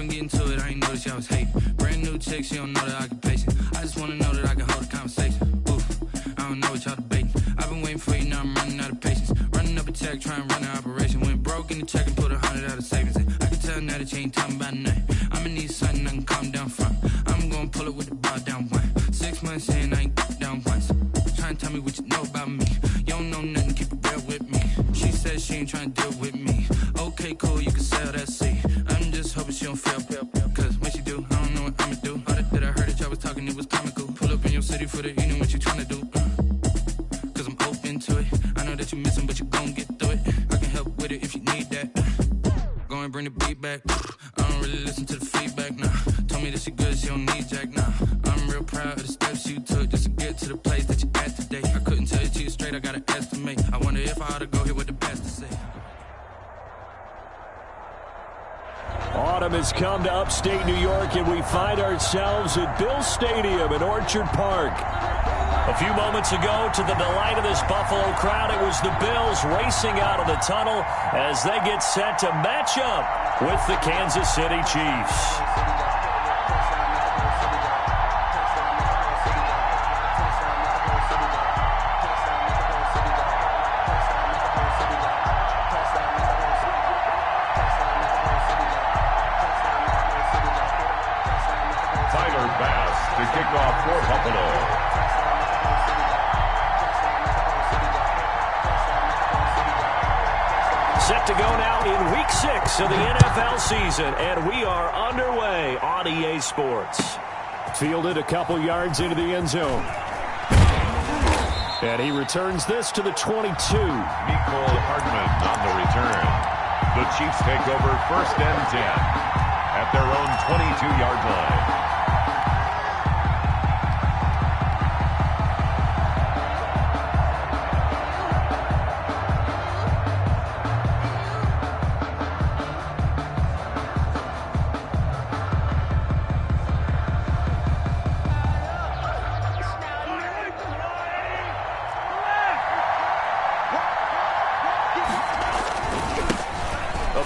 wanna get into it, I ain't noticed y'all was hating. Brand new chick, she don't know the occupation. I just wanna know that I can hold a conversation. Oof, I don't know what y'all debating. I've been waiting for you, now I'm running out of patience. Running up a check, trying to run an operation. Went broke in the check and put 100 out of savings in. I can tell now that you ain't talking about nothing. I'ma need something I can calm down from. I'm gonna pull it with the bar down one. 6 months in, I ain't down once. Trying to tell me what you know about me. You don't know nothing, keep it real with me. She said she ain't trying to deal with me. Okay, cool, you can sell that seat. I'm just hoping she don't fail. Cause when she do, I don't know what I'ma do. All that I heard that y'all was talking, it was comical. Pull up in your city for the evening, what you trying to do? Cause I'm open to it. I know that you missing, but you gon' get through it. I can help with it if you need that. Go and bring the beat back. I don't really listen to the feedback, nah. Told me that she good, she don't need jack, nah. I'm real proud of the steps you took just to get to the place that you at today. I couldn't tell you to you straight, I gotta estimate. I wonder if I ought to go hear what the pastor say. Autumn has come to upstate New York, and we find ourselves at Bill Stadium in Orchard Park. A few moments ago, to the delight of this Buffalo crowd, it was the Bills racing out of the tunnel as they get set to match up with the Kansas City Chiefs. To kick off for Buffalo. Set to go now in Week 6 of the NFL season, and we are underway on EA Sports. Fielded a couple yards into the end zone. And he returns this to the 22. Mecole Hardman on the return. The Chiefs take over 1st and 10 at their own 22-yard line.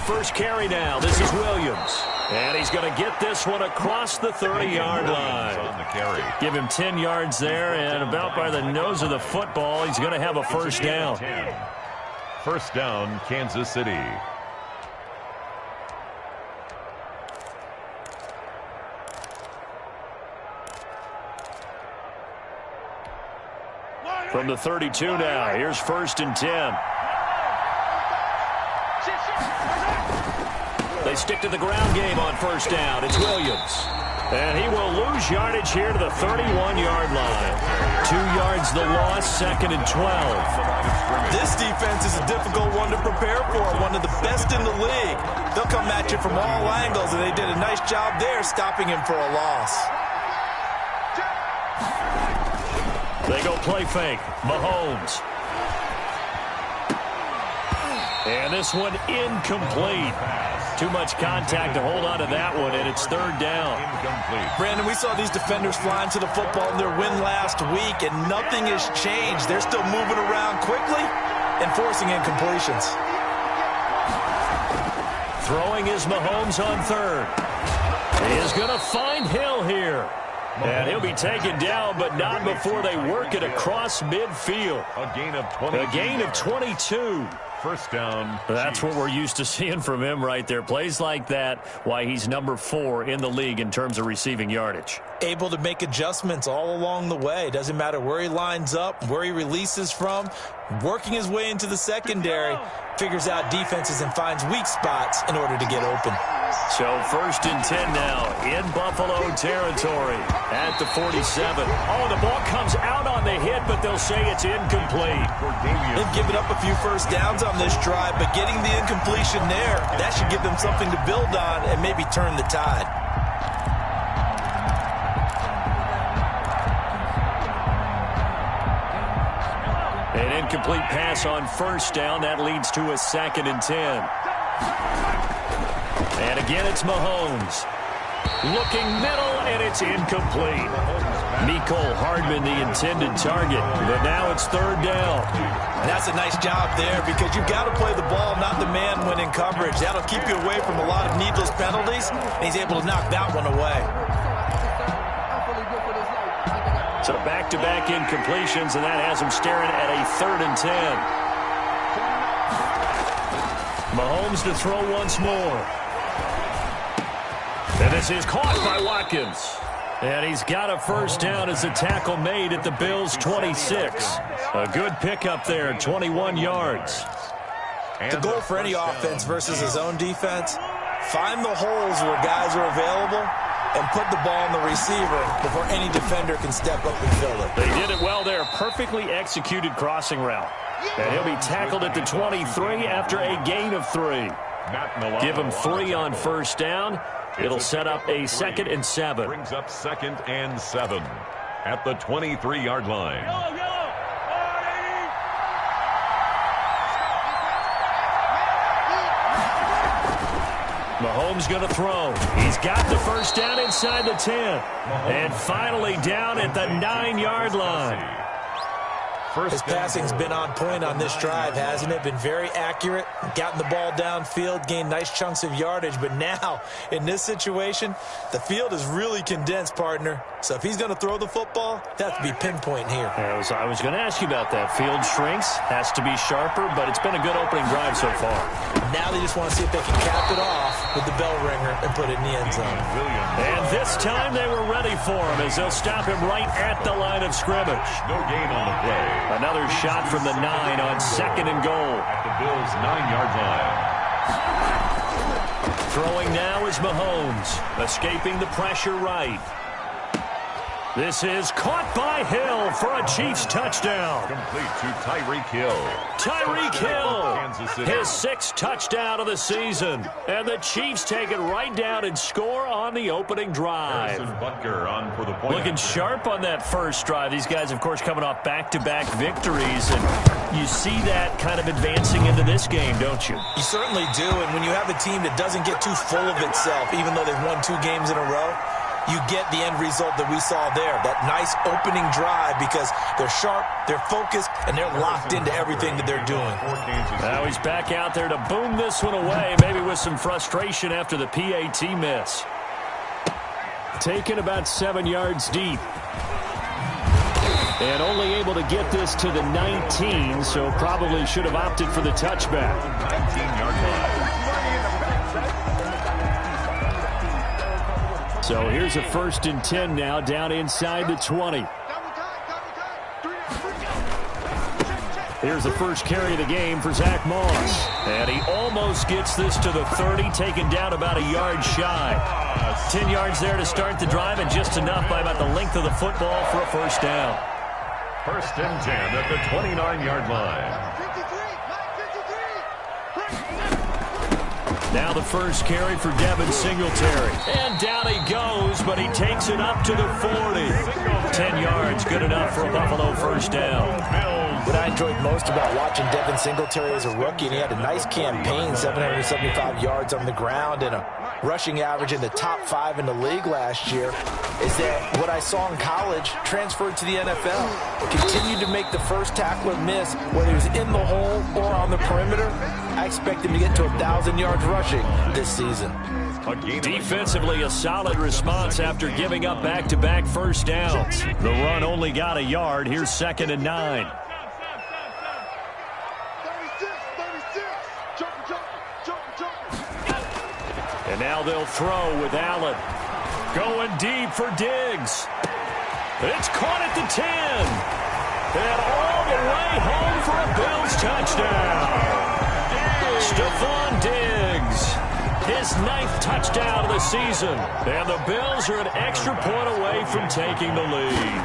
First carry now. This is Williams. And he's going to get this one across the 30-yard line. On the carry. Give him 10 yards there, and about by the nose of the football, he's going to have a first down. First down, Kansas City. From the 32 now, here's 1st and 10. They stick to the ground game on first down. It's Williams. And he will lose yardage here to the 31-yard line. 2 yards the loss, 2nd and 12. This defense is a difficult one to prepare for, one of the best in the league. They'll come at you from all angles, and they did a nice job there stopping him for a loss. They go play fake. Mahomes. And this one incomplete. Too much contact to hold on to that one, and it's 3rd down. Brandon, we saw these defenders flying to the football in their win last week, and nothing has changed. They're still moving around quickly and forcing incompletions. Throwing is Mahomes on 3rd. He is going to find Hill here. And he'll be taken down, but not before they work it across midfield. A gain of 22. A gain of 22. First down. That's what we're used to seeing from him right there. Plays like that, why he's number 4 in the league in terms of receiving yardage. Able to make adjustments all along the way. Doesn't matter where he lines up, where he releases from. Working his way into the secondary. Figures out defenses and finds weak spots in order to get open. So 1st and 10 now in Buffalo territory at the 47. Oh, the ball comes out on the hit, but they'll say it's incomplete. They've given up a few first downs on this drive, but getting the incompletion there, that should give them something to build on and maybe turn the tide. An incomplete pass on first down. That leads to a 2nd and 10. And again, it's Mahomes. Looking middle, and it's incomplete. Mecole Hardman, the intended target. But now it's third down. And that's a nice job there because you've got to play the ball, not the man when in coverage. That'll keep you away from a lot of needless penalties, and he's able to knock that one away. So back-to-back incompletions, and that has him staring at a 3rd and 10. Mahomes to throw once more. And this is caught by Watkins. And he's got a first down as the tackle made at the Bills' 26. A good pickup there, 21 yards. The goal for any offense versus his own defense, find the holes where guys are available and put the ball on the receiver before any defender can step up and fill it. They did it well there. Perfectly executed crossing route. And he'll be tackled at the 23 after a gain of 3. Give him 3 on first down. It'll set up a 2nd and 7. Brings up 2nd and 7 at the 23-yard line. Mahomes going to throw. He's got the first down inside the 10. And finally down at the 9-yard line. His passing's been on point on this drive, hasn't it? Been very accurate, gotten the ball downfield, gained nice chunks of yardage. But now, in this situation, the field is really condensed, partner. So if he's going to throw the football, that has to be pinpoint here. I was going to ask you about that. Field shrinks, has to be sharper, but it's been a good opening drive so far. Now they just want to see if they can cap it off with the bell ringer and put it in the end zone. And this time they were ready for him as they'll stop him right at the line of scrimmage. No gain on the play. Another shot from the 9 on 2nd and goal. At the Bills' 9-yard line. Throwing now is Mahomes, escaping the pressure right. This is caught by Hill for a Chiefs touchdown. Complete to Tyreek Hill. Tyreek Hill, his 6th touchdown of the season. And the Chiefs take it right down and score on the opening drive. Butker on for the point. Looking sharp on that first drive. These guys, of course, coming off back-to-back victories. And you see that kind of advancing into this game, don't you? You certainly do. And when you have a team that doesn't get too full of itself, even though they've won 2 games in a row, you get the end result that we saw there, that nice opening drive, because they're sharp, they're focused, and they're locked into everything that they're doing. Now he's back out there to boom this one away, maybe with some frustration after the PAT miss. Taken about 7 yards deep. And only able to get this to the 19, so probably should have opted for the touchback. 19-yard line. So here's a 1st and 10 now, down inside the 20. Here's the first carry of the game for Zach Moss. And he almost gets this to the 30, taken down about a yard shy. 10 yards there to start the drive, and just enough by about the length of the football for a first down. 1st and 10 at the 29-yard line. Now the first carry for Devin Singletary. And down he goes, but he takes it up to the 40. 10 yards, good enough for a Buffalo first down. What I enjoyed most about watching Devin Singletary as a rookie, and he had a nice campaign, 775 yards on the ground and a rushing average in the top 5 in the league last year, is that what I saw in college transferred to the NFL. Continued to make the first tackler miss, whether he was in the hole or on the perimeter. I expect him to get to 1,000 yards rushing this season. Defensively, a solid response after giving up back-to-back first downs. The run only got a yard. Here's 2nd and 9. And now they'll throw with Allen. Going deep for Diggs. It's caught at the 10. And all the way home for a Bills touchdown. Stephon Diggs, his 9th touchdown of the season. And the Bills are an extra point away from taking the lead.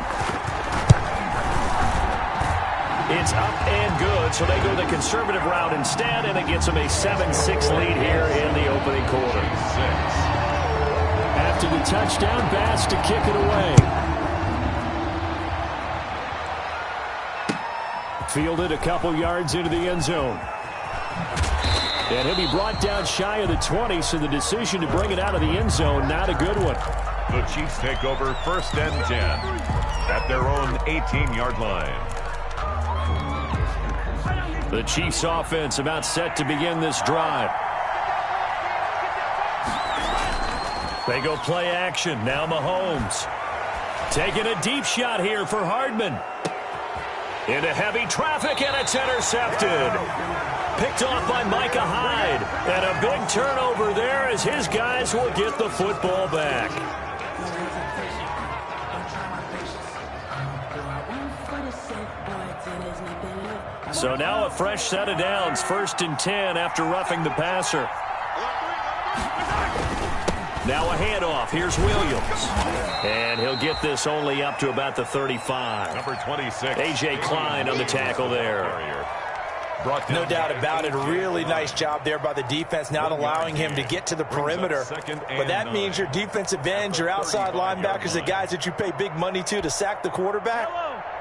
It's up and good, so they go the conservative route instead, and it gets them a 7-6 lead here in the opening quarter. After the touchdown, Bass to kick it away. Fielded a couple yards into the end zone. And he'll be brought down shy of the 20, so the decision to bring it out of the end zone, not a good one. The Chiefs take over 1st and 10. at their own 18-yard line. The Chiefs offense about set to begin this drive. They go play action. Now Mahomes. Taking a deep shot here for Hardman. Into heavy traffic, and it's intercepted. Picked off by Micah Hyde. And a big turnover there as his guys will get the football back. So now a fresh set of downs. 1st and 10 after roughing the passer. Now a handoff. Here's Williams. And he'll get this only up to about the 35. Number 26. A.J. Klein on the tackle there. No doubt about it. A really nice job there by the defense, not allowing him to get to the perimeter. But that means your defensive ends, your outside linebackers, the guys that you pay big money to sack the quarterback,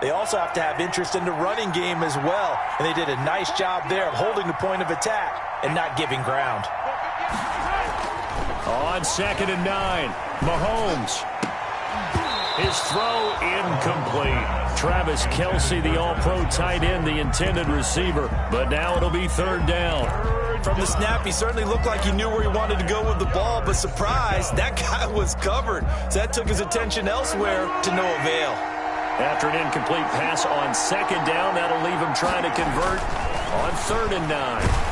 they also have to have interest in the running game as well. And they did a nice job there of holding the point of attack and not giving ground. On 2nd and 9, Mahomes. His throw incomplete. Travis Kelce, the all-pro tight end, the intended receiver. But now it'll be 3rd down. From the snap, he certainly looked like he knew where he wanted to go with the ball, but surprise, that guy was covered. So that took his attention elsewhere to no avail. After an incomplete pass on 2nd down, that'll leave him trying to convert on 3rd and 9.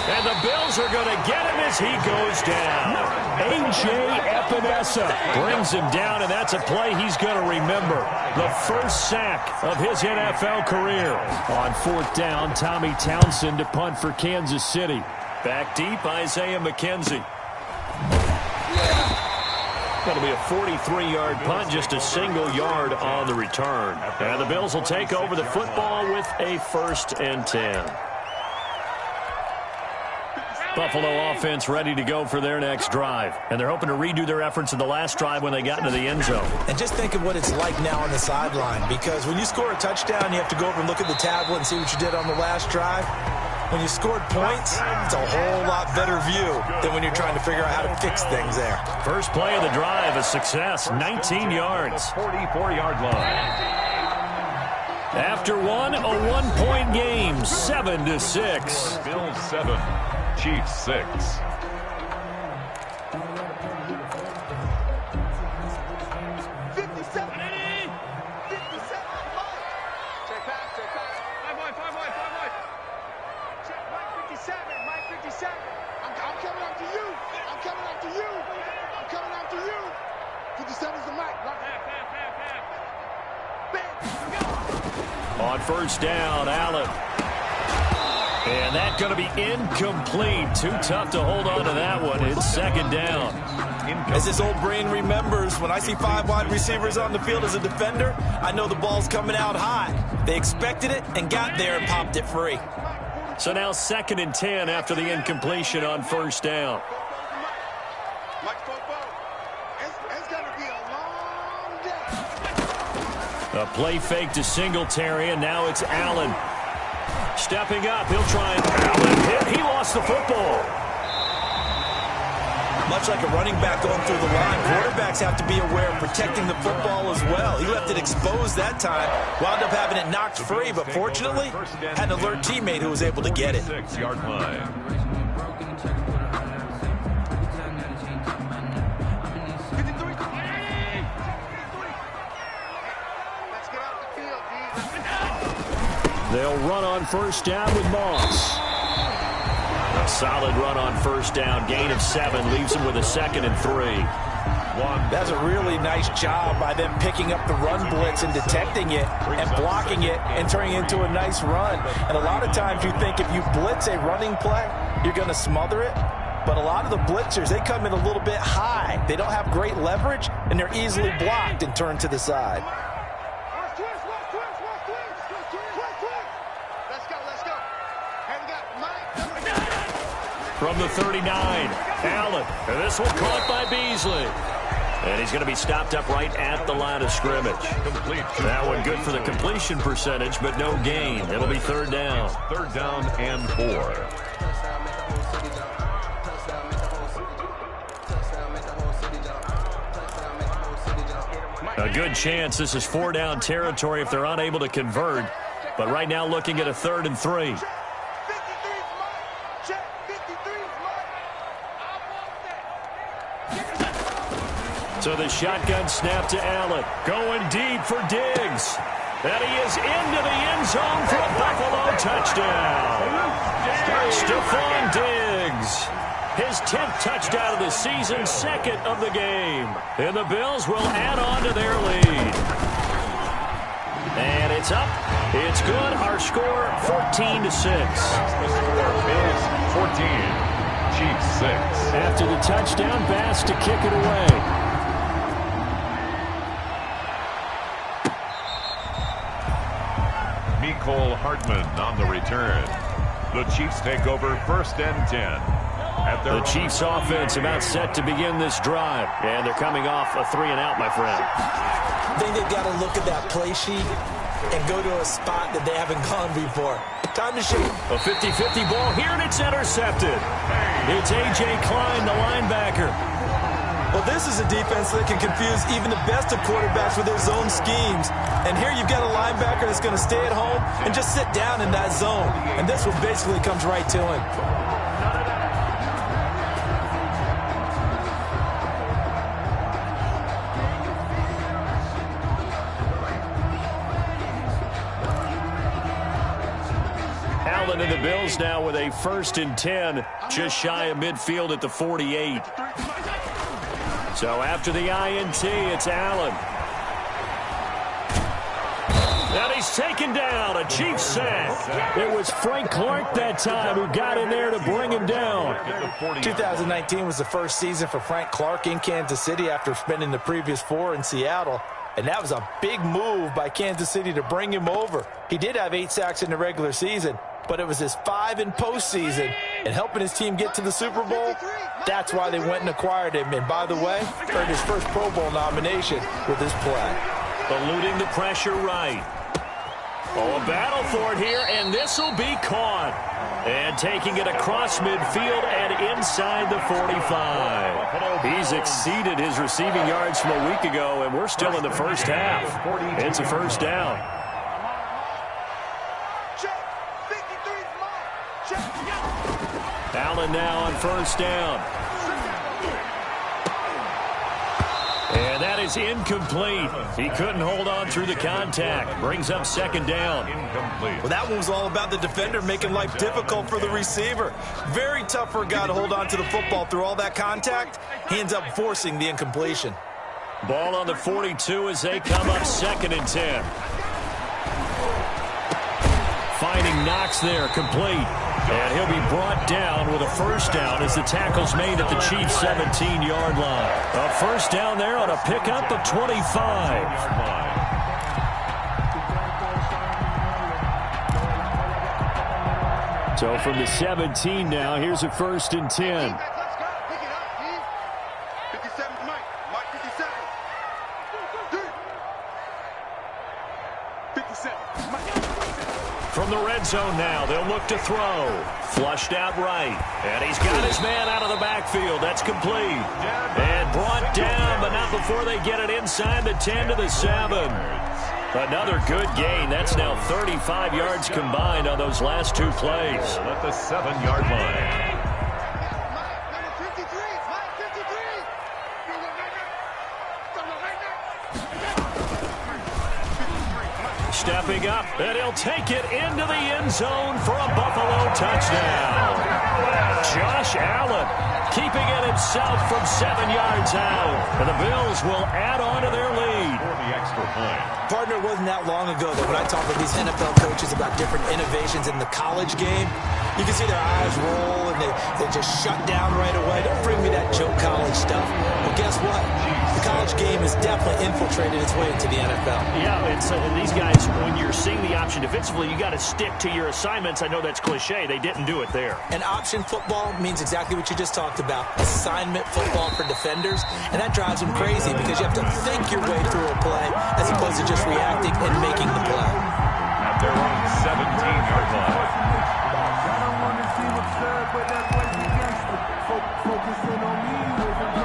And the Bills are going to get him as he goes down. A.J. Epinesa brings him down, and that's a play he's going to remember. The first sack of his NFL career. On 4th down, Tommy Townsend to punt for Kansas City. Back deep, Isaiah McKenzie. That'll be a 43-yard punt, just a single yard on the return. And the Bills will take over the football with a 1st and 10. Buffalo offense ready to go for their next drive. And they're hoping to redo their efforts in the last drive when they got into the end zone. And just think of what it's like now on the sideline, because when you score a touchdown, you have to go over and look at the tablet and see what you did on the last drive. When you scored points, it's a whole lot better view than when you're trying to figure out how to fix things there. First play of the drive, a success, 19 yards. 44-yard line. After one, a 1-point game, 7-6. Bills 7, Chiefs 6. On 1st down, Allen. And that's going to be incomplete. Too tough to hold on to that one. It's 2nd down. As this old brain remembers, when I see 5 wide receivers on the field as a defender, I know the ball's coming out high. They expected it and got there and popped it free. So now 2nd and 10 after the incompletion on 1st down. A play fake to Singletary, and now it's Allen. Stepping up, he'll try and Allen hit. He lost the football. Much like a running back going through the line, quarterbacks have to be aware of protecting the football as well. He left it exposed that time, wound up having it knocked free, but fortunately had an alert teammate who was able to get it. 6-yard line. They'll run on 1st down with Moss. A solid run on 1st down. Gain of 7 leaves him with a 2nd and 3. That's a really nice job by them picking up the run blitz and detecting it and blocking it and turning it into a nice run. And a lot of times you think if you blitz a running play, you're going to smother it. But a lot of the blitzers, they come in a little bit high. They don't have great leverage, and they're easily blocked and turned to the side. From the 39, Allen. And this one caught by Beasley. And he's going to be stopped up right at the line of scrimmage. That one good for the completion percentage, but no gain. It'll be 3rd down. 3rd down and 4. good chance this is 4-down territory if they're unable to convert. But right now looking at a 3rd and 3. So the shotgun snap to Allen. Going deep for Diggs. And he is into the end zone for a Buffalo touchdown. Stephon Diggs. His 10th touchdown of the season, 2nd of the game. And the Bills will add on to their lead. And it's up. It's good. Our score, 14-6. The score, Bills 14, Chiefs 6. After the touchdown, Bass to kick it away. Cole Hardman on the return. The Chiefs take over 1st and 10. The Chiefs offense about set to begin this drive. And they're coming off a 3-and-out, my friend. I think they've got to look at that play sheet and go to a spot that they haven't gone before. Time to shoot. A 50-50 ball here, and it's intercepted. It's A.J. Klein, the linebacker. Well, this is a defense that can confuse even the best of quarterbacks with their zone schemes. And here you've got a linebacker that's going to stay at home and just sit down in that zone. And this one basically comes right to him. Allen and the Bills now with a 1st and 10, just shy of midfield at the 48. So after the INT, it's Allen. And he's taken down, a Chiefs sack. It was Frank Clark that time who got in there to bring him down. 2019 was the first season for Frank Clark in Kansas City after spending the previous 4 in Seattle. And that was a big move by Kansas City to bring him over. He did have 8 sacks in the regular season, but it was his 5 in postseason. And helping his team get to the Super Bowl, that's why they went and acquired him. And by the way, earned his first Pro Bowl nomination with this play. Eluding the pressure right. Oh, a battle for it here, and this will be caught. And taking it across midfield and inside the 45. He's exceeded his receiving yards from a week ago, and we're still in the first half. It's a 1st down. Allen now on 1st down. And that is incomplete. He couldn't hold on through the contact. Brings up 2nd down. Incomplete. Well, that one was all about the defender making life difficult for the receiver. Very tough for a guy to hold on to the football through all that contact. He ends up forcing the incompletion. Ball on the 42 as they come up 2nd and 10. Finding Knox there, complete. And he'll be brought down with a 1st down as the tackle's made at the Chiefs' 17-yard line. A 1st down there on a pickup of 25. So from the 17 now, here's a 1st and 10. From the red zone now, they'll look to throw. Flushed out right. And he's got his man out of the backfield. That's complete. And brought down, but not before they get it inside the 10 to the 7. Another good gain. That's now 35 yards combined on those last 2 plays. At the 7-yard line. Stepping up, and he'll take it into the end zone for a Buffalo touchdown. Josh Allen keeping it himself from 7 yards out. And the Bills will add on to their lead. For the extra point. Partner, it wasn't that long ago that when I talk with these NFL coaches about different innovations in the college game, you can see their eyes roll and they just shut down right away. Don't bring me that joke college stuff. Well, guess what? The college game has definitely infiltrated its way into the NFL. Yeah, it's these guys, when you're seeing the option defensively, you got to stick to your assignments. I know that's cliche. They didn't do it there. And option football means exactly what you just talked about. Assignment football for defenders. And that drives them crazy because you have to think your way through a play as opposed to just reacting and making the play. At their own 17-yard line.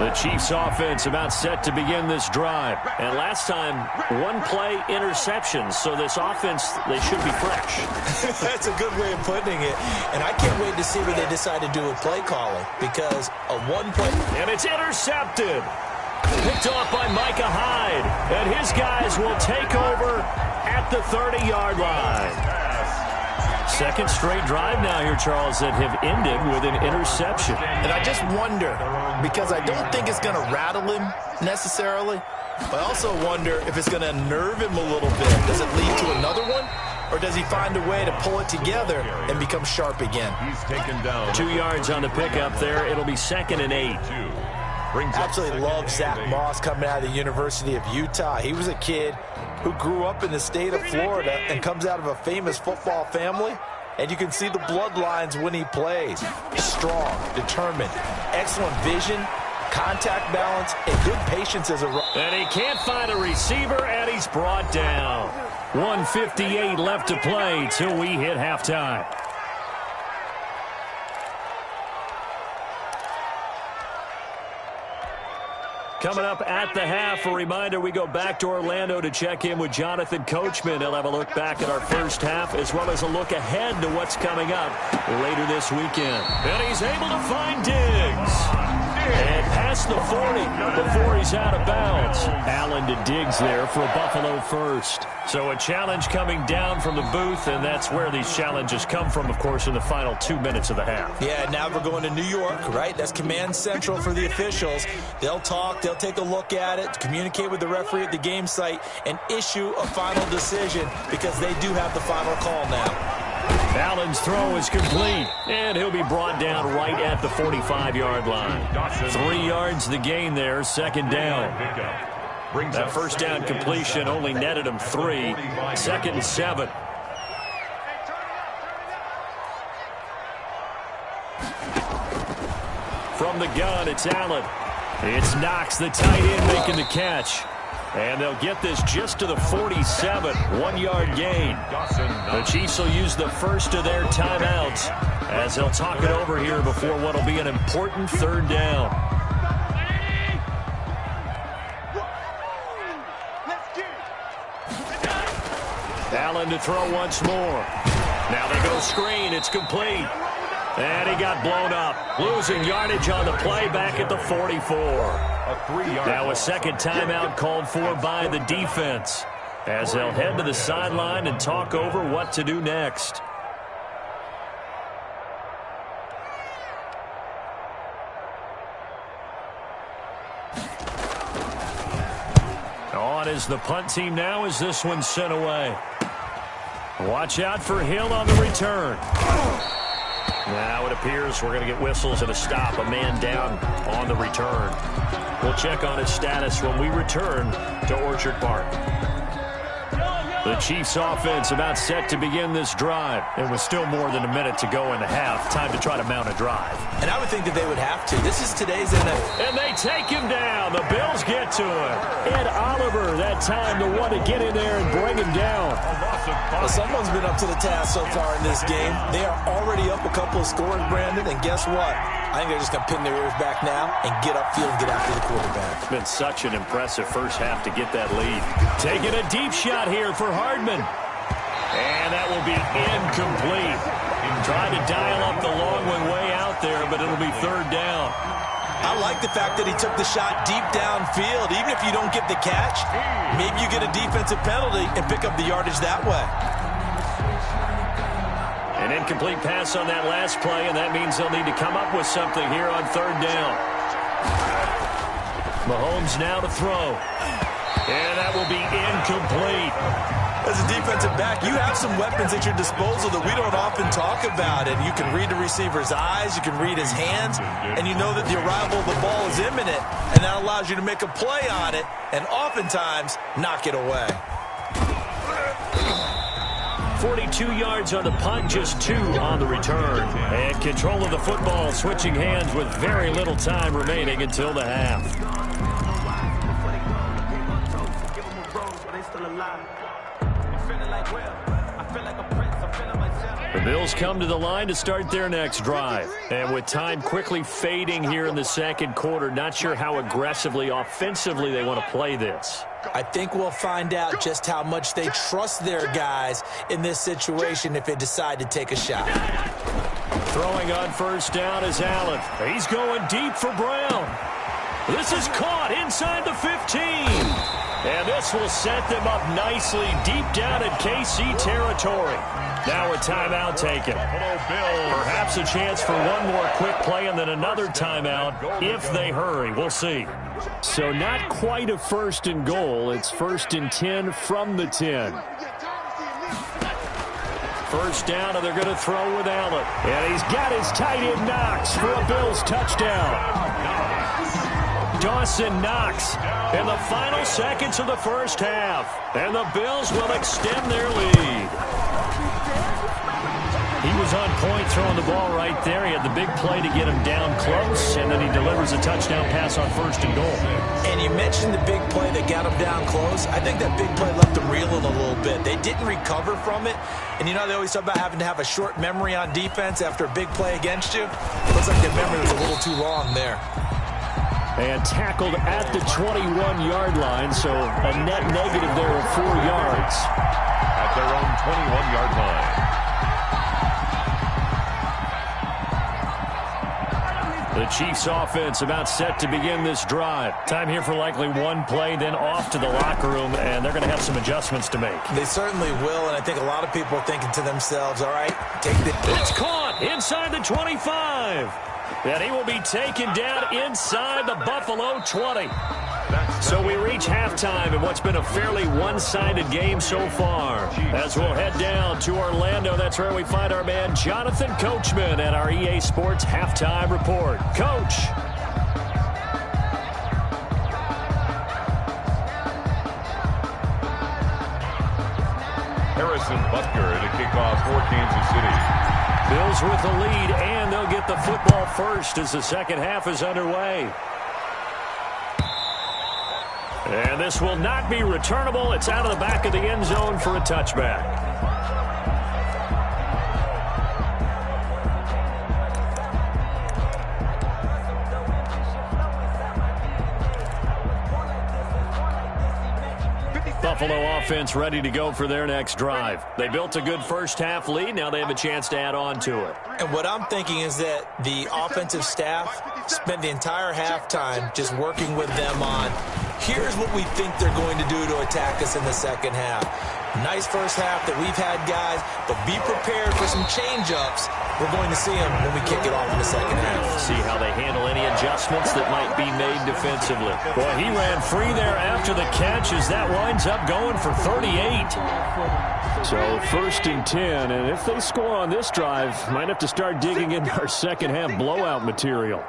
The Chiefs offense about set to begin this drive. And last time, one play interception. So this offense, they should be fresh. That's a good way of putting it. And I can't wait to see what they decide to do with play calling, because a one-play... And it's intercepted. Picked off by Micah Hyde. And his guys will take over at the 30-yard line. Second straight drive now here, Charles, that have ended with an interception. And I just wonder, because I don't think it's going to rattle him necessarily, but I also wonder if it's going to nerve him a little bit. Does it lead to another one? Or does he find a way to pull it together and become sharp again? He's taken down. 2 yards on the pickup there. It'll be 2nd and 8. Absolutely love Zach Moss coming out of the University of Utah. He was a kid who grew up in the state of Florida and comes out of a famous football family. And you can see the bloodlines when he plays. Strong, determined, excellent vision, contact balance, and good patience as a runner. And he can't find a receiver, and he's brought down. 1:58 left to play till we hit halftime. Coming up at the half, a reminder, we go back to Orlando to check in with Jonathan Coachman. He'll have a look back at our first half, as well as a look ahead to what's coming up later this weekend. And he's able to find Diggs. And past the 40 before he's out of bounds. Allen to Diggs there for a Buffalo first. So a challenge coming down from the booth, and that's where these challenges come from, of course, in the final 2 minutes of the half. Yeah, now we're going to New York, right? That's command central for the officials. They'll talk, they'll take a look at it, communicate with the referee at the game site, and issue a final decision, because they do have the final call now. Allen's throw is complete, and he'll be brought down right at the 45-yard line. 3 yards the gain there, 2nd down. That first down completion only netted him 3. 2nd and 7. From the gun, it's Allen. It's Knox, the tight end, making the catch. And they'll get this just to the 47, 1-yard gain. The Chiefs will use the first of their timeouts as they'll talk it over here before what will be an important 3rd down. Allen to throw once more. Now they go screen. It's complete. And he got blown up. Losing yardage on the play back at the 44. Now a second timeout called for by the defense as they'll head to the sideline and talk over what to do next. On is the punt team now as this one's sent away. Watch out for Hill on the return. Now it appears we're going to get whistles and a stop. A man down on the return. We'll check on his status when we return to Orchard Park. The Chiefs offense about set to begin this drive. It was still more than a minute to go in the half. Time to try to mount a drive. And I would think that they would have to. This is today's NFL. And they take him down. The Bills get to him. Ed Oliver, that time to want to get in there and bring him down. Well, someone's been up to the task so far in this game. They are already up a couple of scores, Brandon, and guess what? I think they're just going to pin their ears back now and get upfield and get after the quarterback. It's been such an impressive first half to get that lead. Taking a deep shot here for Hardman. And that will be incomplete. Trying to dial up the long one way out there, but it'll be 3rd down. I like the fact that he took the shot deep downfield. Even if you don't get the catch, maybe you get a defensive penalty and pick up the yardage that way. An incomplete pass on that last play, and that means they'll need to come up with something here on 3rd down. Mahomes now to throw. And that will be incomplete. As a defensive back, you have some weapons at your disposal that we don't often talk about. And you can read the receiver's eyes, you can read his hands, and you know that the arrival of the ball is imminent, and that allows you to make a play on it and oftentimes knock it away. 42 yards on the punt, just 2 on the return. And control of the football, switching hands with very little time remaining until the half. The The Bills come to the line to start their next drive. And with time quickly fading here in the second quarter, not sure how aggressively, offensively they want to play this. I think we'll find out just how much they trust their guys in this situation if they decide to take a shot. Throwing on first down is Allen. He's going deep for Brown. This is caught inside the 15. And this will set them up nicely deep down in KC territory. Now a timeout taken. Perhaps a chance for one more quick play and then another timeout if they hurry. We'll see. So not quite a first and goal. It's first and 10 from the 10. First down, and they're going to throw with Allen. And he's got his tight end Knox for a Bills touchdown. Dawson Knox in the final seconds of the first half. And the Bills will extend their lead. He was on point throwing the ball right there. He had the big play to get him down close, and then he delivers a touchdown pass on first and goal. And you mentioned the big play that got him down close. I think that big play left them reeling a little bit. They didn't recover from it. And you know they always talk about having to have a short memory on defense after a big play against you. Looks like their memory was a little too long there. And tackled at the 21-yard line, so a net negative there of 4 yards. At their own 21-yard line. The Chiefs offense about set to begin this drive. Time here for likely one play, then off to the locker room, and they're going to have some adjustments to make. They certainly will, and I think a lot of people are thinking to themselves, all right, take the... It's caught inside the 25. And he will be taken down inside the Buffalo 20. So we reach halftime in what's been a fairly one-sided game so far. As we'll head down to Orlando, that's where we find our man Jonathan Coachman at our EA Sports Halftime Report. Coach. Harrison Butker to kick off for Kansas City. Bills with the lead, and they'll get the football first as the second half is underway. And this will not be returnable. It's out of the back of the end zone for a touchback. Buffalo offense ready to go for their next drive. They built a good first half lead. Now they have a chance to add on to it. And what I'm thinking is that the offensive staff spent the entire halftime just working with them on, here's what we think they're going to do to attack us in the second half. Nice first half that we've had, guys, but be prepared for some change-ups. We're going to see them when we kick it off in the second half. See how they handle any adjustments that might be made defensively. Boy, he ran free there after the catch as that winds up going for 38. So first and 10, and if they score on this drive, might have to start digging into our second half blowout material.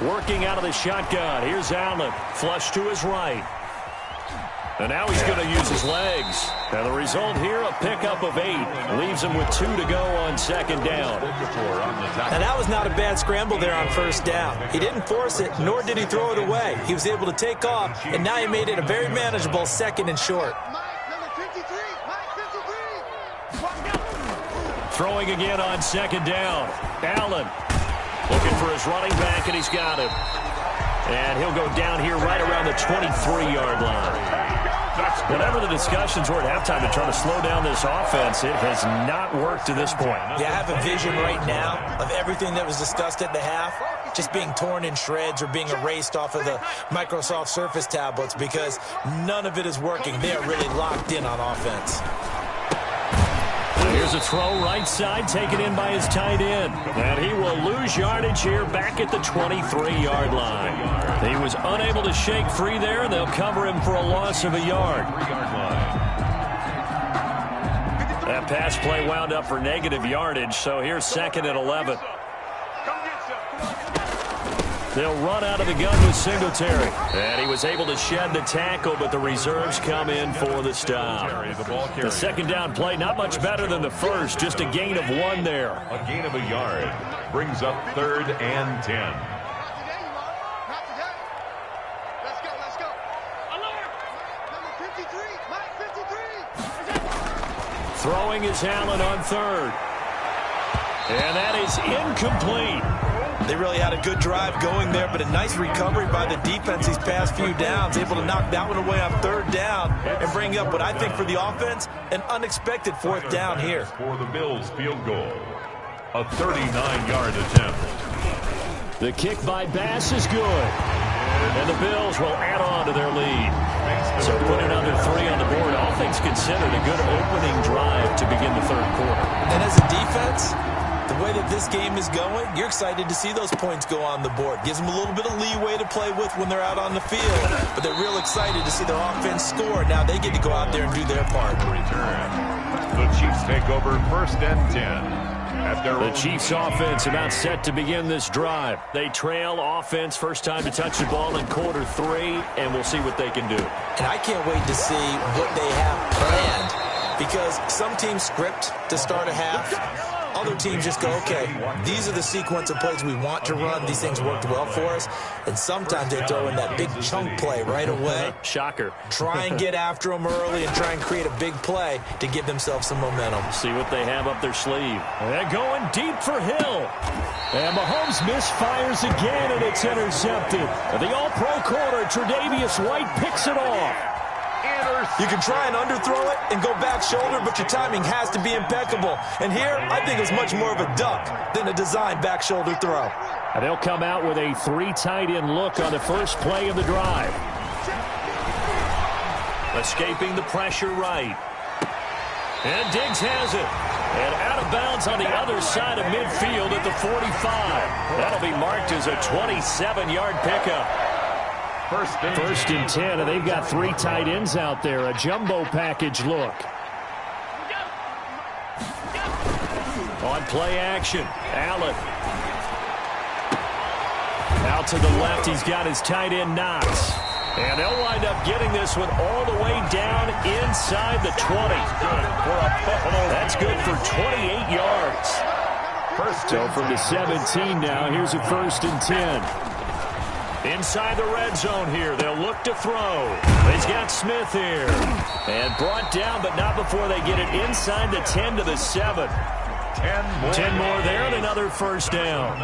Working out of the shotgun. Here's Allen. Flush to his right. And now he's going to use his legs. And the result here, a pickup of 8. Leaves him with 2 to go on second down. And that was not a bad scramble there on first down. He didn't force it, nor did he throw it away. He was able to take off, and now he made it a very manageable second and short. Throwing again on second down. Allen looking for his running back, and he's got him. And he'll go down here right around the 23-yard line. Whatever the discussions were at halftime to try to slow down this offense, it has not worked to this point. Yeah, I have a vision right now of everything that was discussed at the half just being torn in shreds or being erased off of the Microsoft Surface tablets because none of it is working. They are really locked in on offense. Here's a throw right side taken in by his tight end. And he will lose yardage here back at the 23-yard line. He was unable to shake free there, and they'll cover him for a loss of a yard. That pass play wound up for negative yardage, so here's second and 11. They'll run out of the gun with Singletary. And he was able to shed the tackle, but the reserves come in for the stop. The second down play, not much better than the first, just a gain of 1 there. A gain of a yard brings up 3rd and 10. Throwing is Allen on 3rd. And that is incomplete. They really had a good drive going there, but a nice recovery by the defense these past few downs, able to knock that one away on 3rd down and bring up what I think for the offense, an unexpected 4th down here. For the Bills field goal, a 39-yard attempt. The kick by Bass is good. And the Bills will add on to their lead. So put another 3 on the board. All things considered, a good opening drive to begin the 3rd quarter. And as a defense, the way that this game is going, you're excited to see those points go on the board. Gives them a little bit of leeway to play with when they're out on the field. But they're real excited to see their offense score. Now they get to go out there and do their part. Return. The Chiefs take over 1st and 10. The Chiefs offense about set to begin this drive. They trail offense, first time to touch the ball in quarter 3, and we'll see what they can do. And I can't wait to see what they have planned, because some teams script to start a half. Other teams just go, okay, these are the sequence of plays we want to run. These things worked well for us. And sometimes they throw in that big chunk play right away. Shocker. Try and get after them early and try and create a big play to give themselves some momentum. See what they have up their sleeve. They're going deep for Hill. And Mahomes misfires again, and it's intercepted. The all-pro corner, Tre'Davious White, picks it off. You can try and underthrow it and go back shoulder, but your timing has to be impeccable. And here, I think it's much more of a duck than a designed back shoulder throw. And they'll come out with a 3 tight end look on the first play of the drive. Escaping the pressure right. And Diggs has it. And out of bounds on the other side of midfield at the 45. That'll be marked as a 27-yard pickup. First and 10, and they've got 3 tight ends out there. A jumbo package look. On play action, Allen. Out to the left, he's got his tight end Knox. And they'll wind up getting this one all the way down inside the 20. That's good for 28 yards. So from the 17 now, here's a 1st and 10. Inside the red zone here, they'll look to throw. He's got Smith here. And brought down, but not before they get it inside the 10 to the 7. 10 more there and another 1st down.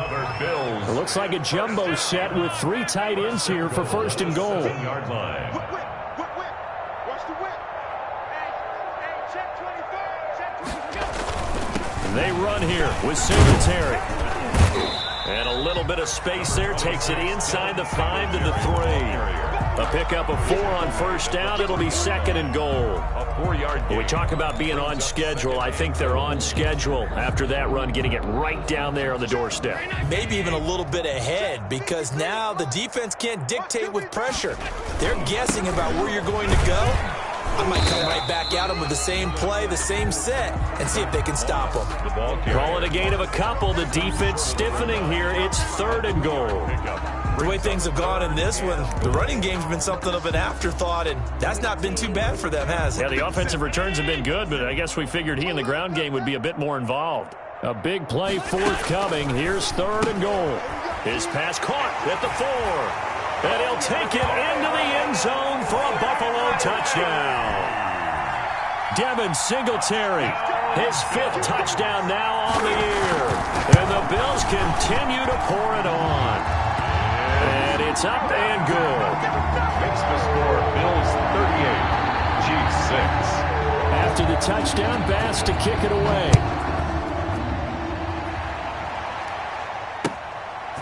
It looks like a jumbo set with 3 tight ends here for 1st and goal. They run here with Singletary. And a little bit of space there takes it inside the 5 to the 3. A pickup of 4 on 1st down. It'll be 2nd and goal. A 4-yard gain. We talk about being on schedule. I think they're on schedule after that run, getting it right down there on the doorstep. Maybe even a little bit ahead, because now the defense can't dictate with pressure. They're guessing about where you're going to go. I might come right back at them with the same play, the same set, and see if they can stop them. Call it a gain of a couple. The defense stiffening here. It's 3rd and goal. The way things have gone in this one, the running game's been something of an afterthought, and that's not been too bad for them, has it? Yeah, the offensive returns have been good, but I guess we figured he in the ground game would be a bit more involved. A big play forthcoming. Here's 3rd and goal. His pass caught at the 4. And he'll take it into the end zone for a Buffalo touchdown. Devin Singletary, his 5th touchdown now on the year. And the Bills continue to pour it on. And it's up and good. Makes the score Bills 38, Chiefs 6. After the touchdown, Bass to kick it away.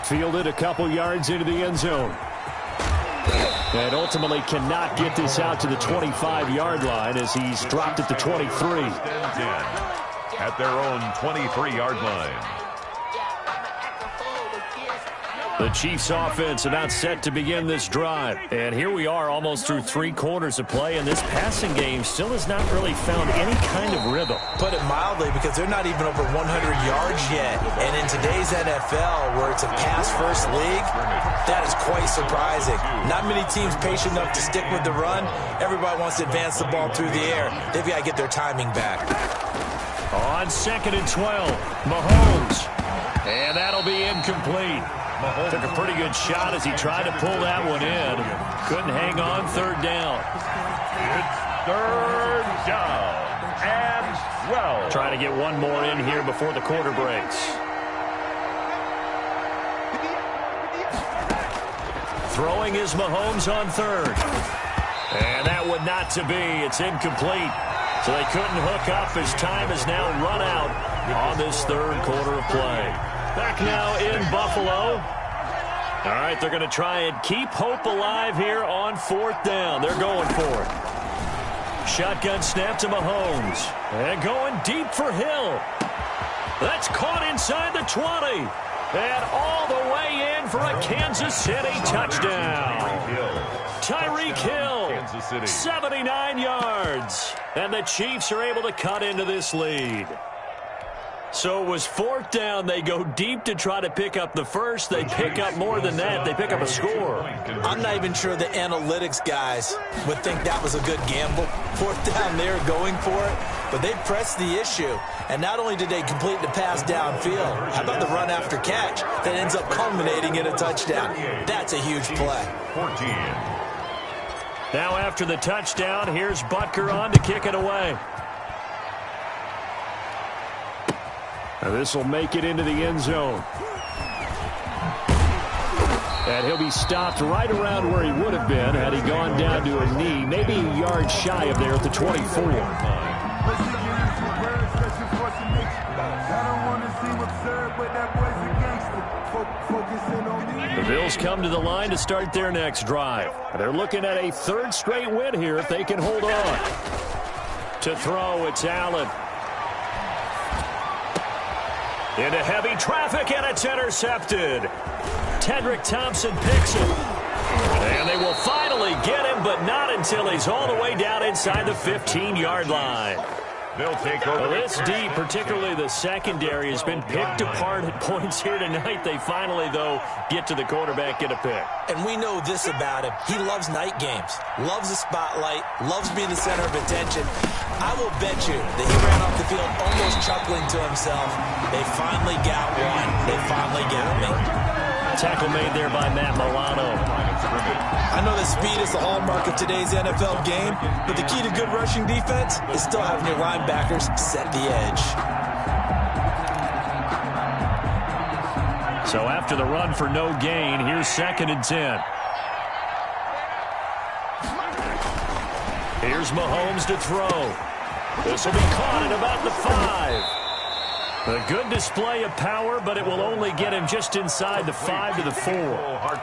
Fielded a couple yards into the end zone. And ultimately cannot get this out to the 25-yard line as he's dropped at the 23. At their own 23-yard line. The Chiefs offense about set to begin this drive. And here we are almost through 3 quarters of play, and this passing game still has not really found any kind of rhythm. Put it mildly, because they're not even over 100 yards yet. And in today's NFL, where it's a pass-first league, that is quite surprising. Not many teams patient enough to stick with the run. Everybody wants to advance the ball through the air. They've got to get their timing back. On 2nd and 12, Mahomes. And that'll be incomplete. Took a pretty good shot as he tried to pull that one in. Couldn't hang on. 3rd down. It's 3rd down and 12. Trying to get one more in here before the quarter breaks. Throwing is Mahomes on 3rd. And that would not to be. It's incomplete. So they couldn't hook up as time has now run out on this 3rd quarter of play. Back now in Buffalo. All right, they're going to try and keep hope alive here on 4th down. They're going for it. Shotgun snap to Mahomes. And going deep for Hill. That's caught inside the 20. And all the way in for a Kansas City touchdown. Tyreek Hill, 79 yards. And the Chiefs are able to cut into this lead. So it was 4th down. They go deep to try to pick up the first. They pick up more than that. They pick up a score. I'm not even sure the analytics guys would think that was a good gamble. 4th down, they're going for it. But they pressed the issue. And not only did they complete the pass downfield, how about the run after catch that ends up culminating in a touchdown? That's a huge play. 14. Now after the touchdown, here's Butker on to kick it away. Now this will make it into the end zone. And he'll be stopped right around where he would have been had he gone down to a knee, maybe a yard shy of there at the 24. The Bills come to the line to start their next drive. They're looking at a 3rd straight win here if they can hold on. To throw, it's Allen. Into heavy traffic, and it's intercepted. Tedrick Thompson picks it. And they will finally get him, but not until he's all the way down inside the 15-yard line. They'll take over. Well, this D, particularly the secondary, has been picked apart at points here tonight. They finally, though, get to the quarterback, get a pick. And we know this about him. He loves night games, loves the spotlight, loves being the center of attention. I will bet you that he ran off the field almost chuckling to himself. They finally got one. They finally got me. Tackle made there by Matt Milano. I know that speed is the hallmark of today's NFL game, but the key to good rushing defense is still having your linebackers set the edge. So after the run for no gain, here's 2nd and 10. Here's Mahomes to throw. This will be caught at about the 5. A good display of power, but it will only get him just inside the 5 to the 4.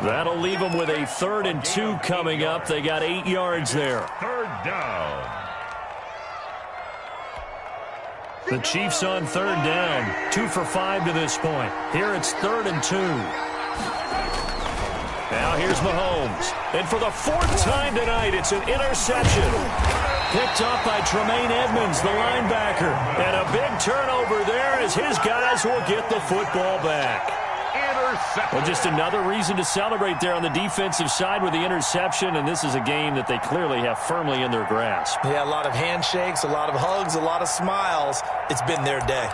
That'll leave him with a 3rd and 2 coming up. They got 8 yards there. 3rd down. The Chiefs on 3rd down. 2 for 5 to this point. Here it's 3rd and 2. Now here's Mahomes. And for the 4th time tonight, it's an interception. Picked up by Tremaine Edmonds, the linebacker. And a big turnover there as his guys will get the football back. Well, just another reason to celebrate there on the defensive side with the interception, and this is a game that they clearly have firmly in their grasp. Yeah, a lot of handshakes, a lot of hugs, a lot of smiles. It's been their day.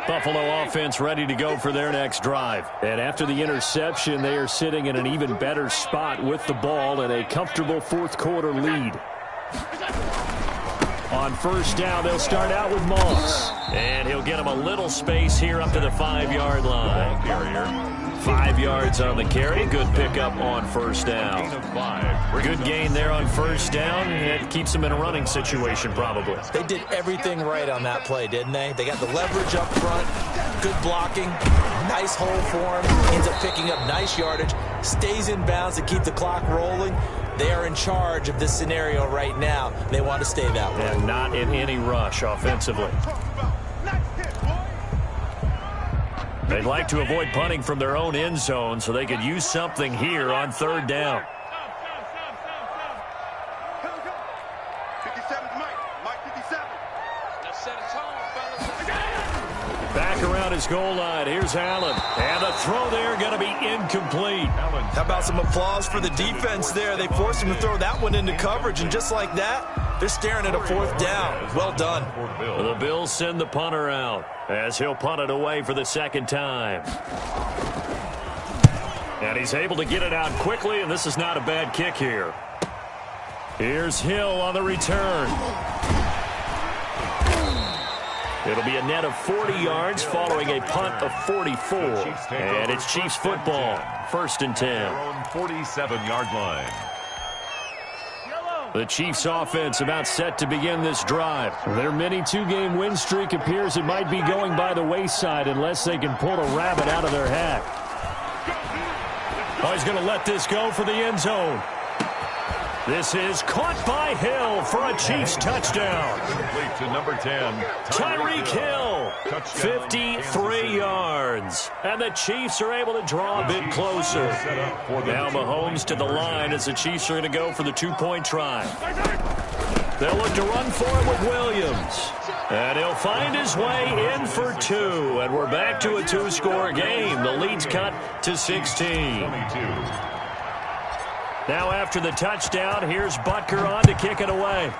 Buffalo offense ready to go for their next drive. And after the interception, they are sitting in an even better spot with the ball and a comfortable 4th quarter lead. On 1st down, they'll start out with Moss. And he'll get him a little space here up to the 5-yard line. 5 yards on the carry. Good pickup on 1st down. Good gain there on 1st down. It keeps them in a running situation probably. They did everything right on that play, didn't they? They got the leverage up front, good blocking, nice hole for him, ends up picking up nice yardage, stays in bounds to keep the clock rolling. They are in charge of this scenario right now. They want to stay that way. And not in any rush offensively. They'd like to avoid punting from their own end zone so they could use something here on third down. Back around his goal line. Here's Allen. And the throw there going to be incomplete. How about some applause for the defense there? They forced him to throw that one into coverage, and just like that, they're staring at a fourth down. Well done. The Bills send the punter out as he'll punt it away for the second time. And he's able to get it out quickly, and this is not a bad kick here. Here's Hill on the return. It'll be a net of 40 yards following a punt of 44. And it's Chiefs football, 1st and 10. Their own 47-yard line. The Chiefs offense about set to begin this drive. Their mini two-game win streak appears it might be going by the wayside unless they can pull a rabbit out of their hat. Oh, he's going to let this go for the end zone. This is caught by Hill for a Chiefs touchdown. Complete to number 10. Tyreek Hill, 53 yards. And the Chiefs are able to draw a bit closer. Now Mahomes to the line as the Chiefs are going to go for the two-point try. They'll look to run for it with Williams. And he'll find his way in for 2. And we're back to a 2-score game. The lead's cut to 16. Now after the touchdown, here's Butker on to kick it away.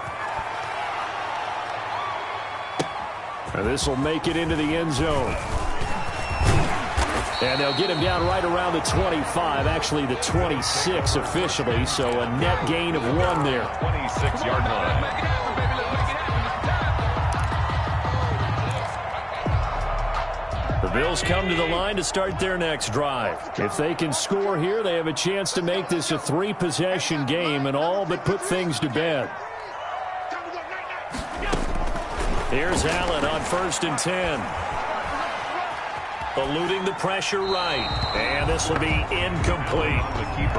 And this will make it into the end zone. And they'll get him down right around the 25, actually the 26 officially, so a net gain of 1 there. 26-yard line. The Bills come to the line to start their next drive. If they can score here, they have a chance to make this a 3-possession game and all but put things to bed. Here's Allen on 1st and 10. Eluding the pressure right. And this will be incomplete.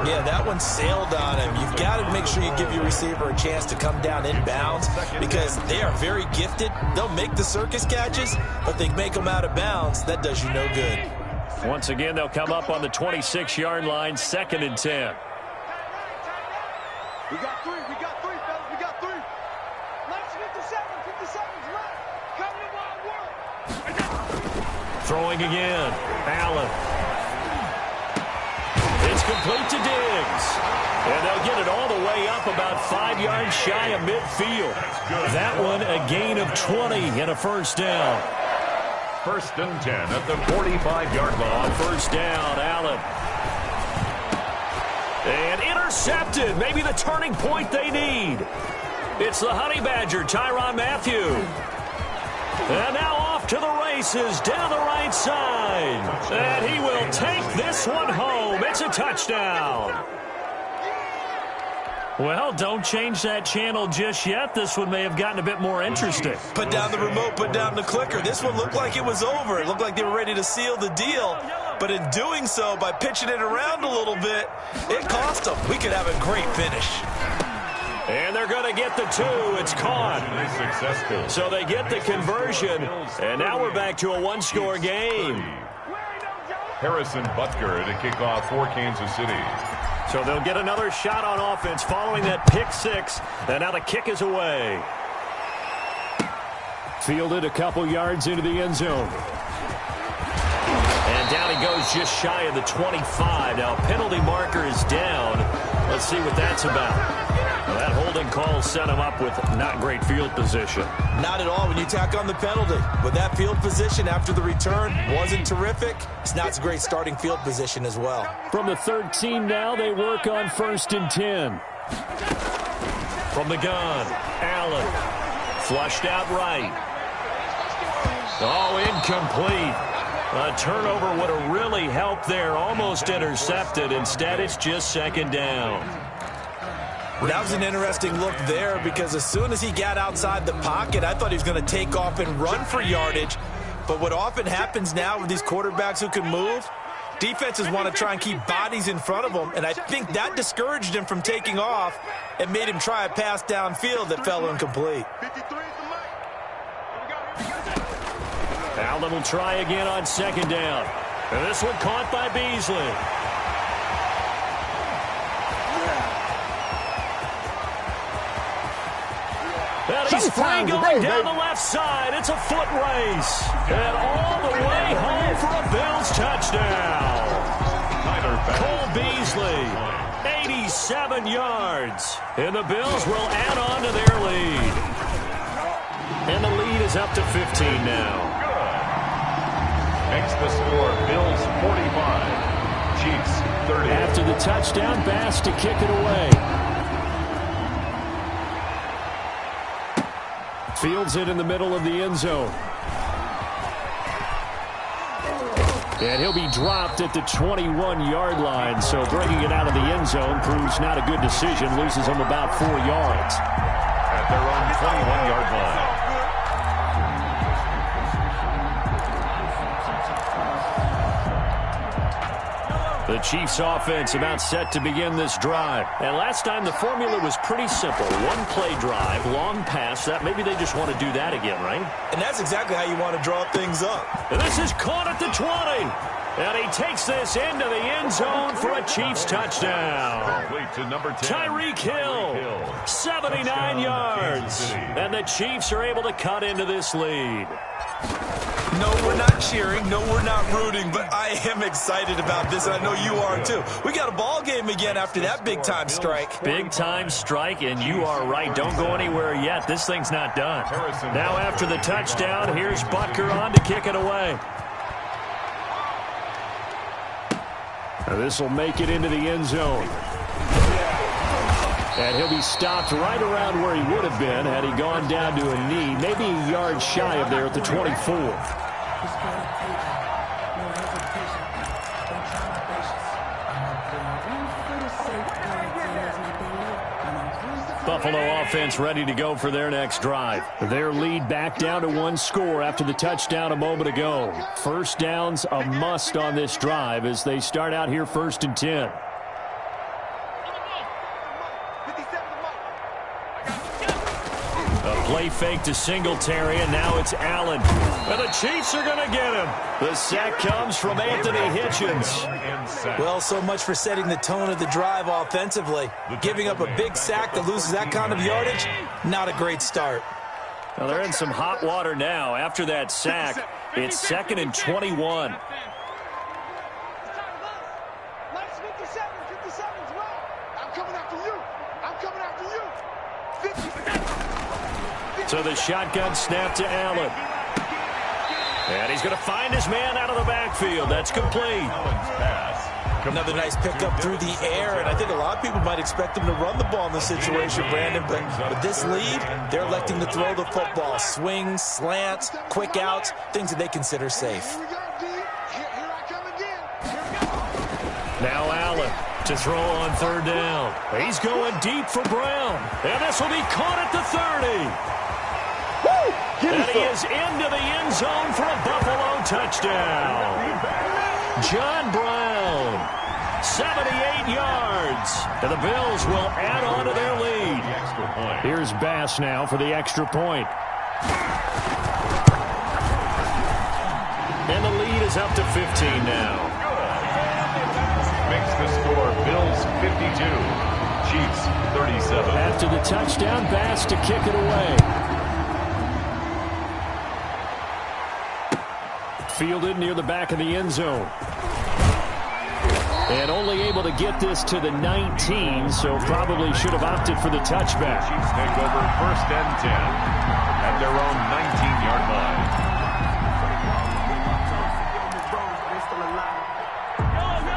Yeah, that one sailed on him. You've got to make sure you give your receiver a chance to come down inbounds because they are very gifted. They'll make the circus catches, but they make them out of bounds. That does you no good. Once again, they'll come up on the 26-yard line, 2nd and 10. We got 3, fellas. We got 3. Let's 57's left. Come to wild world. Throwing again. Allen. It's complete to Diggs. And they'll get it all the way up about 5 yards shy of midfield. That one a gain of 20 and a first down. 1st and 10 at the 45-yard line. On first down, Allen. And intercepted. Maybe the turning point they need. It's the Honey Badger, Tyrann Mathieu. And now off to the races down the right side. And he will take this one home. It's a touchdown. Well, don't change that channel just yet. This one may have gotten a bit more interesting. Put down the remote, put down the clicker. This one looked like it was over. It looked like they were ready to seal the deal. But in doing so, by pitching it around a little bit, it cost them. We could have a great finish. And they're going to get the 2. It's caught. Successful. So they get the conversion. And now we're back to a 1-score game. Harrison Butker to kick off for Kansas City. So they'll get another shot on offense following that pick 6. And now the kick is away. Fielded a couple yards into the end zone. And down he goes just shy of the 25. Now a penalty marker is down. Let's see what that's about. Well, that holding call set him up with not great field position. Not at all when you tack on the penalty. With that field position after the return wasn't terrific, it's not a great starting field position as well. From the 13 now, they work on 1st and 10. From the gun, Allen. Flushed out right. Oh, incomplete. A turnover would have really helped there. Almost intercepted. Instead, it's just 2nd down. That was an interesting look there because as soon as he got outside the pocket, I thought he was going to take off and run for yardage. But what often happens now with these quarterbacks who can move, defenses want to try and keep bodies in front of them, and I think that discouraged him from taking off and made him try a pass downfield that fell incomplete. Allen will try again on 2nd down. And this one caught by Beasley. And he's free going down the left side. It's a foot race. And all the way home for a Bills touchdown. Cole Beasley, 87 yards. And the Bills will add on to their lead. And the lead is up to 15 now. Makes the score Bills 45, Chiefs 30. After the touchdown, Bass to kick it away. Fields it in the middle of the end zone. And he'll be dropped at the 21-yard line, so bringing it out of the end zone proves not a good decision. Loses him about 4 yards. At their own 21-yard line. The Chiefs offense about set to begin this drive. And last time the formula was pretty simple. One play drive, long pass. That maybe they just want to do that again, right? And that's exactly how you want to draw things up. And this is caught at the 20. And he takes this into the end zone for a Chiefs touchdown. To number 10, Tyreek Hill, 79 yards. And the Chiefs are able to cut into this lead. No, we're not cheering. No, we're not rooting. But I am excited about this, and I know you are too. We got a ball game again after that big-time strike. Big-time strike, and you are right. Don't go anywhere yet. This thing's not done. Now after the touchdown, here's Butker on to kick it away. Now this will make it into the end zone. And he'll be stopped right around where he would have been had he gone down to a knee, maybe a yard shy of there at the 24. Buffalo offense ready to go for their next drive. Their lead back down to 1 score after the touchdown a moment ago. First down's a must on this drive as they start out here 1st and 10. A play fake to Singletary, and now it's Allen. And the Chiefs are going to get him. The sack comes from Anthony Hitchens. Well, so much for setting the tone of the drive offensively. Giving up a big sack that loses that kind of yardage, not a great start. Well, they're in some hot water now. After that sack, it's 2nd and 21. So the shotgun snap to Allen. And he's going to find his man out of the backfield. That's complete. Another nice pickup through the air, and I think a lot of people might expect him to run the ball in this situation, Brandon, but with this lead, they're electing to throw the football. Swings, slants, quick outs, things that they consider safe. Now Allen to throw on 3rd down. He's going deep for Brown, and this will be caught at the 30. And he is into the end zone for a Buffalo touchdown. John Brown, 78 yards. And the Bills will add on to their lead. Here's Bass now for the extra point. And the lead is up to 15 now. Makes the score Bills 52, Chiefs 37. After the touchdown, Bass to kick it away. Fielded near the back of the end zone. And only able to get this to the 19, so probably should have opted for the touchback. Chiefs take over 1st and 10 at their own 19-yard line.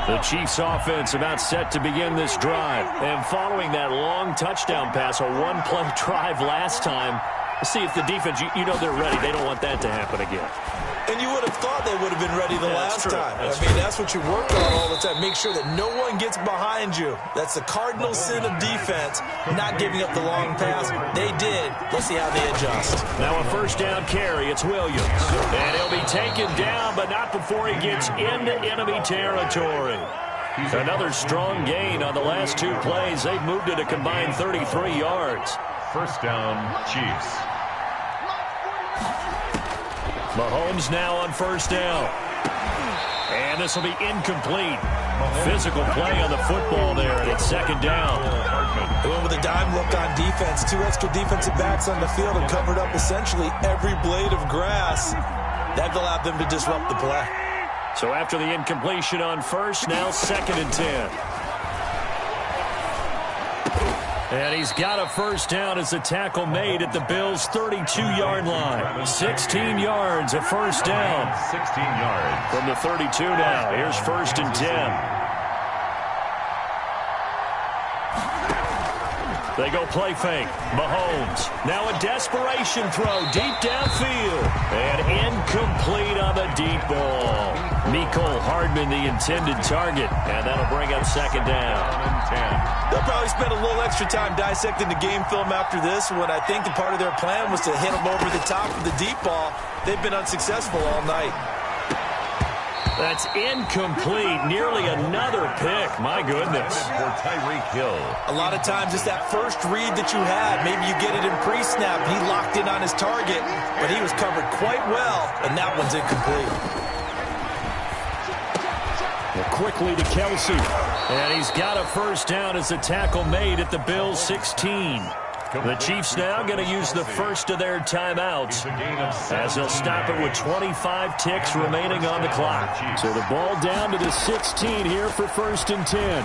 The Chiefs offense about set to begin this drive. And following that long touchdown pass, a one-play drive last time, see if the defense, you know they're ready. They don't want that to happen again. And you would have thought they would have been ready the last time. That's what you work on all the time. Make sure that no one gets behind you. That's the cardinal sin of defense, not giving up the long pass. They did. Let's see how they adjust. Now a 1st down carry. It's Williams. And he'll be taken down, but not before he gets into enemy territory. Another strong gain on the last 2 plays. They've moved it a combined 33 yards. 1st down, Chiefs. Mahomes now on 1st down. And this will be incomplete. Physical play on the football there, and it's second down. They went with a dime look on defense. 2 extra defensive backs on the field and covered up essentially every blade of grass. That allowed them to disrupt the play. So after the incompletion on first, now 2nd and 10. And he's got a first down as the tackle made at the Bills' 32-yard line. 16 yards, a first down. 16 yards. From the 32 now, here's 1st and 10. They go play fake. Mahomes. Now a desperation throw deep downfield. And incomplete on the deep ball. Mecole Hardman, the intended target. And that'll bring up 2nd down. They'll probably spend a little extra time dissecting the game film after this one. I think the part of their plan was to hit them over the top of the deep ball. They've been unsuccessful all night. That's incomplete. Nearly another pick. My goodness. For Tyreek Hill. A lot of times it's that first read that you had. Maybe you get it in pre-snap. He locked in on his target, but he was covered quite well, and that one's incomplete. Quickly to Kelsey. And he's got a first down as the tackle made at the Bills' 16. The Chiefs now going to use the first of their timeouts as they'll stop it with 25 ticks remaining on the clock. So the ball down to the 16 here for 1st and 10.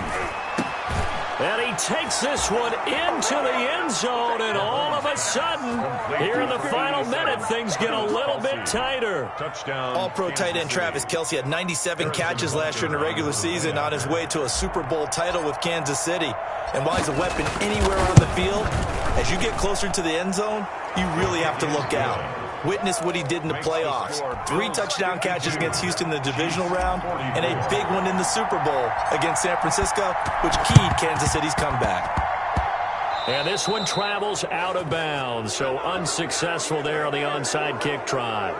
And he takes this one into the end zone, and all of a sudden, here in the final minute, things get a little bit tighter. Touchdown. All-pro tight end Travis Kelce had 97 catches last year in the regular season on his way to a Super Bowl title with Kansas City. And while he's a weapon anywhere on the field, as you get closer to the end zone, you really have to look out. Witness what he did in the playoffs. 3 touchdown catches against Houston in the divisional round, and a big one in the Super Bowl against San Francisco, which keyed Kansas City's comeback. And this one travels out of bounds, so unsuccessful there on the onside kick try.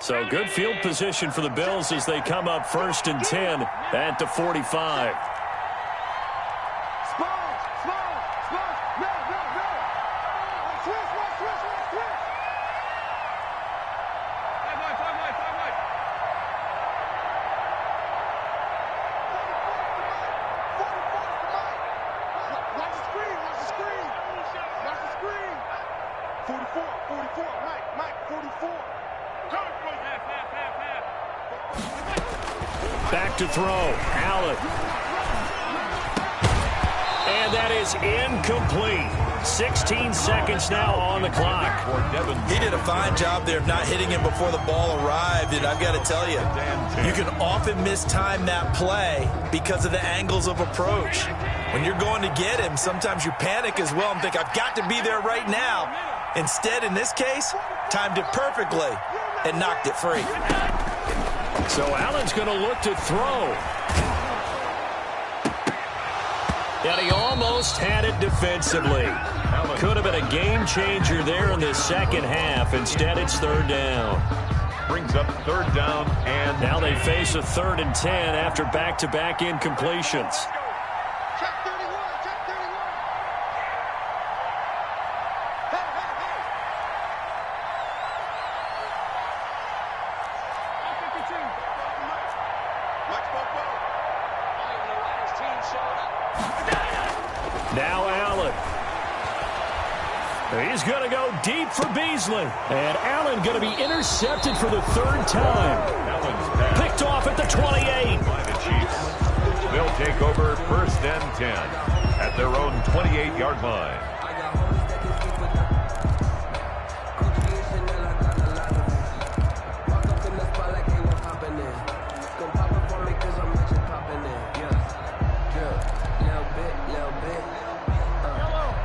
So good field position for the Bills as they come up 1st and 10 at the 45. Back to throw. Allen. And that is incomplete. 16 seconds now on the clock. He did a fine job there of not hitting him before the ball arrived, and I've got to tell you, you can often mistime that play because of the angles of approach. When you're going to get him, sometimes you panic as well and think, I've got to be there right now. Instead, in this case, timed it perfectly and knocked it free. So Allen's going to look to throw. And he almost had it defensively. Could have been a game changer there in the second half. Instead, it's 3rd down. Brings up 3rd down, and now they face a 3rd and 10 after back-to-back incompletions. Now Allen. He's going to go deep for Beasley. And Allen going to be intercepted for the 3rd time. Picked off at the 28. By the Chiefs. They'll take over 1st and 10 at their own 28-yard line.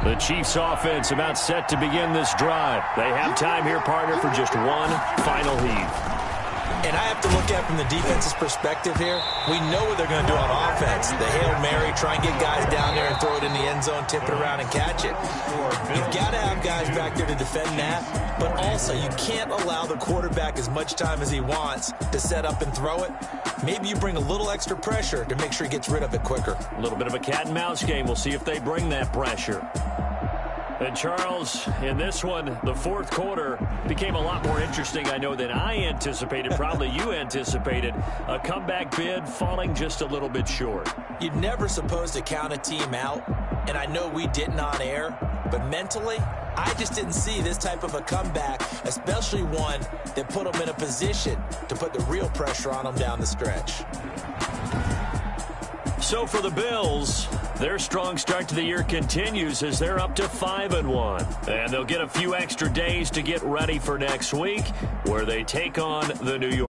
The Chiefs offense about set to begin this drive. They have time here, partner, for just one final heave. And I have to look at it from the defense's perspective here. We know what they're going to do on offense. The Hail Mary, try and get guys down there and throw it in the end zone, tip it around and catch it. You've got to have guys back there to defend that, but also you can't allow the quarterback as much time as he wants to set up and throw it. Maybe you bring a little extra pressure to make sure he gets rid of it quicker. A little bit of a cat and mouse game. We'll see if they bring that pressure. And Charles, in this one, the fourth quarter became a lot more interesting, I know, than I anticipated. Probably you anticipated. A comeback bid falling just a little bit short. You're never supposed to count a team out, and I know we didn't on air, but mentally, I just didn't see this type of a comeback, especially one that put them in a position to put the real pressure on them down the stretch. So for the Bills, their strong start to the year continues as they're up to 5-1. And they'll get a few extra days to get ready for next week, where they take on the New York